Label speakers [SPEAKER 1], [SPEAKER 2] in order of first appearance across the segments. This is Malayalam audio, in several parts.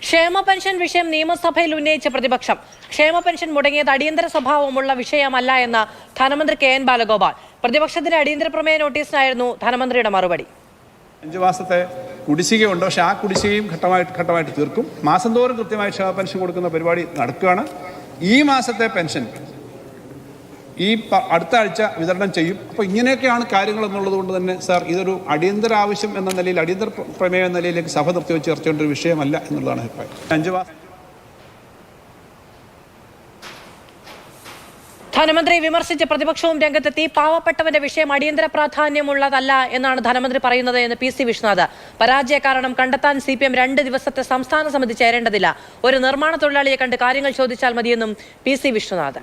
[SPEAKER 1] ക്ഷേമ പെൻഷൻ വിഷയം നിയമസഭയിൽ ഉന്നയിച്ച പ്രതിപക്ഷം ക്ഷേമ പെൻഷൻ മുടങ്ങിയത് അടിയന്തര സ്വഭാവമുള്ള വിഷയമല്ല എന്ന് ധനമന്ത്രി കെ.എൻ. ബാലഗോപാൽ. പ്രതിപക്ഷത്തിന്റെ അടിയന്തര പ്രമേയ നോട്ടീസിനായിരുന്നു ധനമന്ത്രിയുടെ മറുപടി.
[SPEAKER 2] 5 മാസത്തെ കുടിശ്ശികയുണ്ട്, പക്ഷേ ആ കുടിശ്ശികയും ഘട്ടമായിട്ട് തീർക്കും. മാസം തോറും കൃത്യമായി ക്ഷേമ പെൻഷൻ കൊടുക്കുന്ന പരിപാടി നടക്കുകയാണ്. ഈ മാസത്തെ പെൻഷൻ അടുത്ത ആഴ്ച വിതരണം ചെയ്യും. അപ്പോൾ ഇങ്ങനെയൊക്കെയാണ് കാര്യങ്ങൾ എന്നുള്ളത് കൊണ്ട് തന്നെ സാർ, ഇതൊരു അടിയന്തര ആവശ്യം എന്ന നിലയിൽ, അടിയന്തര പ്രമേയം എന്ന നിലയിലേക്ക് സഭ നിർത്തിവെച്ച് ചർച്ച ചെയ്യേണ്ട ഒരു വിഷയമല്ല എന്നുള്ളതാണ് അഭിപ്രായം. 5 മാസം
[SPEAKER 1] ധനമന്ത്രി വിമർശിച്ച പ്രതിപക്ഷവും രംഗത്തെത്തി. പാവപ്പെട്ടവന്റെ വിഷയം അടിയന്തര പ്രാധാന്യമുള്ളതല്ല എന്നാണ് ധനമന്ത്രി പറയുന്നത് എന്ന് പി സി വിശ്വനാഥ്. പരാജയ കാരണം കണ്ടെത്താൻ CPM 2 ദിവസത്തെ സംസ്ഥാന സമിതി ചേരേണ്ടതില്ല, ഒരു നിർമ്മാണ തൊഴിലാളിയെ കണ്ട് കാര്യങ്ങൾ ചോദിച്ചാൽ മതിയെന്നും പി സി വിശ്വനാഥ്.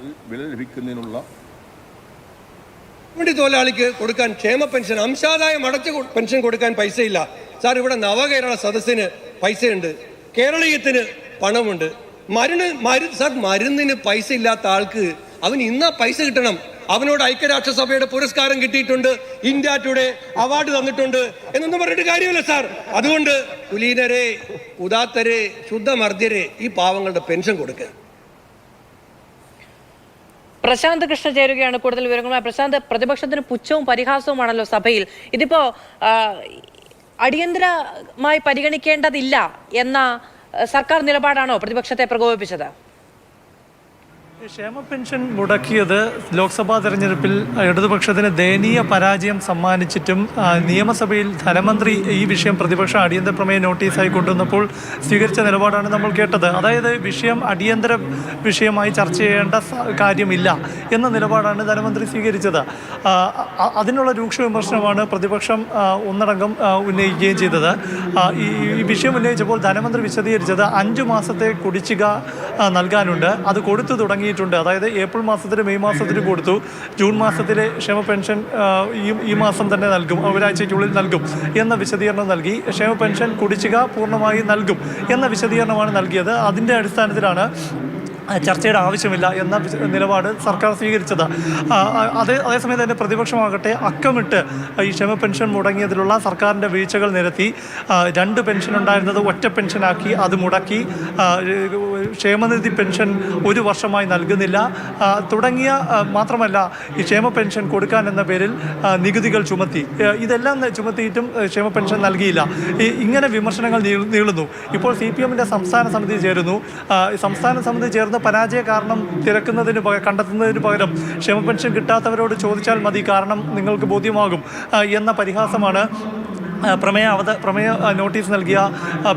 [SPEAKER 3] തൊഴിലാളിക്ക് കൊടുക്കാൻ ക്ഷേമ പെൻഷൻ, അംശാദായം അടച്ച പെൻഷൻ കൊടുക്കാൻ പൈസയില്ല സാർ. ഇവിടെ നവകേരള സദസ്സിന് പൈസയുണ്ട്, കേരളീയത്തിന് പണമുണ്ട്. മരുന്നിന് പൈസ ഇല്ലാത്ത ആൾക്ക് അവന് ഇന്നാ പൈസ കിട്ടണം. അവനോട് ഐക്യരാഷ്ട്രസഭയുടെ പുരസ്കാരം കിട്ടിയിട്ടുണ്ട്, ഇന്ത്യ ടുഡേ അവാർഡ് തന്നിട്ടുണ്ട് എന്നൊന്നും പറഞ്ഞിട്ട് കാര്യമില്ല സാർ. അതുകൊണ്ട് കുലീനരെ, ഉദാത്തരെ, ശുദ്ധമർദ്ദരെ, ഈ പാവങ്ങളുടെ പെൻഷൻ കൊടുക്കുക.
[SPEAKER 1] പ്രശാന്ത് കൃഷ്ണ ചേരുകയാണ് കൂടുതൽ വിവരങ്ങളുമായി. പ്രശാന്ത്, പ്രതിപക്ഷത്തിന് പുച്ഛവും പരിഹാസവുമാണല്ലോ സഭയിൽ. ഇതിപ്പോ അടിയന്തരമായി പരിഗണിക്കേണ്ടതില്ല എന്ന സർക്കാർ നിലപാടാണോ പ്രതിപക്ഷത്തെ പ്രകോപിപ്പിച്ചത്?
[SPEAKER 4] ക്ഷേമ പെൻഷൻ മുടക്കിയത് ലോക്സഭാ തെരഞ്ഞെടുപ്പിൽ ഇടതുപക്ഷത്തിന് ദയനീയ പരാജയം സമ്മാനിച്ചിട്ടും നിയമസഭയിൽ ധനമന്ത്രി ഈ വിഷയം പ്രതിപക്ഷ അടിയന്തര പ്രമേയ നോട്ടീസായി കൊണ്ടുവന്നപ്പോൾ സ്വീകരിച്ച നിലപാടാണ് നമ്മൾ കേട്ടത്. അതായത് വിഷയം അടിയന്തര വിഷയമായി ചർച്ച ചെയ്യേണ്ട കാര്യമില്ല എന്ന നിലപാടാണ് ധനമന്ത്രി സ്വീകരിച്ചത്. അതിനുള്ള രൂക്ഷ വിമർശനമാണ് പ്രതിപക്ഷം ഒന്നടങ്കം ഉന്നയിക്കുകയും ചെയ്തത്. ഈ വിഷയം ഉന്നയിച്ചപ്പോൾ ധനമന്ത്രി വിശദീകരിച്ചത് 5 മാസത്തെ കുടിശ്ശിക നൽകാനുണ്ട്, അത് കൊടുത്തു തുടങ്ങിയിട്ടുണ്ട്. അതായത് ഏപ്രിൽ മാസത്തിൽ, മെയ് മാസത്തിൽ കൊടുത്തു, ജൂൺ മാസത്തിലെ ക്ഷേമ പെൻഷൻ ഈ മാസം തന്നെ നൽകും, ഒരാഴ്ചയ്ക്കുള്ളിൽ നൽകും എന്ന വിശദീകരണം നൽകി. ക്ഷേമ പെൻഷൻ കുടിശ്ശിക പൂർണ്ണമായി നൽകും എന്ന വിശദീകരണമാണ് നൽകിയത്. അതിൻ്റെ അടിസ്ഥാനത്തിലാണ് ചർച്ചയുടെ ആവശ്യമില്ല എന്ന നിലപാട് സർക്കാർ സ്വീകരിച്ചത്. അതേസമയം തന്നെ പ്രതിപക്ഷമാകട്ടെ അക്കമിട്ട് ഈ ക്ഷേമ പെൻഷൻ മുടങ്ങിയതിലുള്ള സർക്കാരിൻ്റെ വീഴ്ചകൾ നിരത്തി. 2 പെൻഷൻ ഉണ്ടായിരുന്നത് ഒറ്റ പെൻഷനാക്കി, അത് മുടക്കി. ക്ഷേമനിധി പെൻഷൻ 1 വർഷമായി നൽകുന്നില്ല തുടങ്ങിയ, മാത്രമല്ല ഈ ക്ഷേമ പെൻഷൻ കൊടുക്കാൻ എന്ന പേരിൽ നികുതികൾ ചുമത്തി. ഇതെല്ലാം ചുമത്തിയിട്ടും ക്ഷേമ പെൻഷൻ നൽകിയില്ല. ഇങ്ങനെ വിമർശനങ്ങൾ നീളുന്നു. ഇപ്പോൾ CPM-ൻ്റെ സംസ്ഥാന സമിതി ചേരുന്നു. സംസ്ഥാന സമിതി ചേർന്ന് പരാജയ കാരണം കണ്ടെത്തുന്നതിന് പകരം ക്ഷേമ പെൻഷൻ കിട്ടാത്തവരോട് ചോദിച്ചാൽ മതി, കാരണം നിങ്ങൾക്ക് ബോധ്യമാകും എന്ന പരിഹാസമാണ് പ്രമേയ നോട്ടീസ് നൽകിയ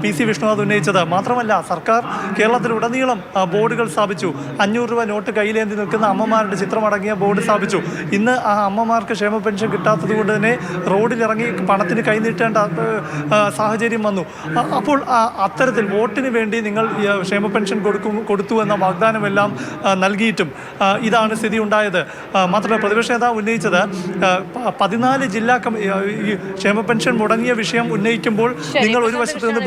[SPEAKER 4] പി സി വിശ്വനാഥ് ഉന്നയിച്ചത്. മാത്രമല്ല, സർക്കാർ കേരളത്തിലുടനീളം ബോർഡുകൾ സ്ഥാപിച്ചു. 500 രൂപ നോട്ട് കയ്യിലേന്തി നിൽക്കുന്ന അമ്മമാരുടെ ചിത്രമടങ്ങിയ ബോർഡ് സ്ഥാപിച്ചു. ഇന്ന് ആ അമ്മമാർക്ക് ക്ഷേമ പെൻഷൻ കിട്ടാത്തത് കൊണ്ട് തന്നെ റോഡിലിറങ്ങി പണത്തിന് കൈനീട്ടേണ്ട സാഹചര്യം വന്നു. അപ്പോൾ അത്തരത്തിൽ വോട്ടിന് വേണ്ടി നിങ്ങൾ ക്ഷേമ പെൻഷൻ കൊടുത്തു എന്ന വാഗ്ദാനമെല്ലാം നൽകിയിട്ടും ഇതാണ് സ്ഥിതി ഉണ്ടായത്. മാത്രമല്ല, പ്രതിപക്ഷ നേതാവ് ഉന്നയിച്ചത് 14 ജില്ലാ ക്ഷേമ പെൻഷൻ മുടങ്ങിയ വിഷയം ഉന്നയിക്കുമ്പോൾ നിങ്ങൾ ഒരു വശത്ത് നിന്ന്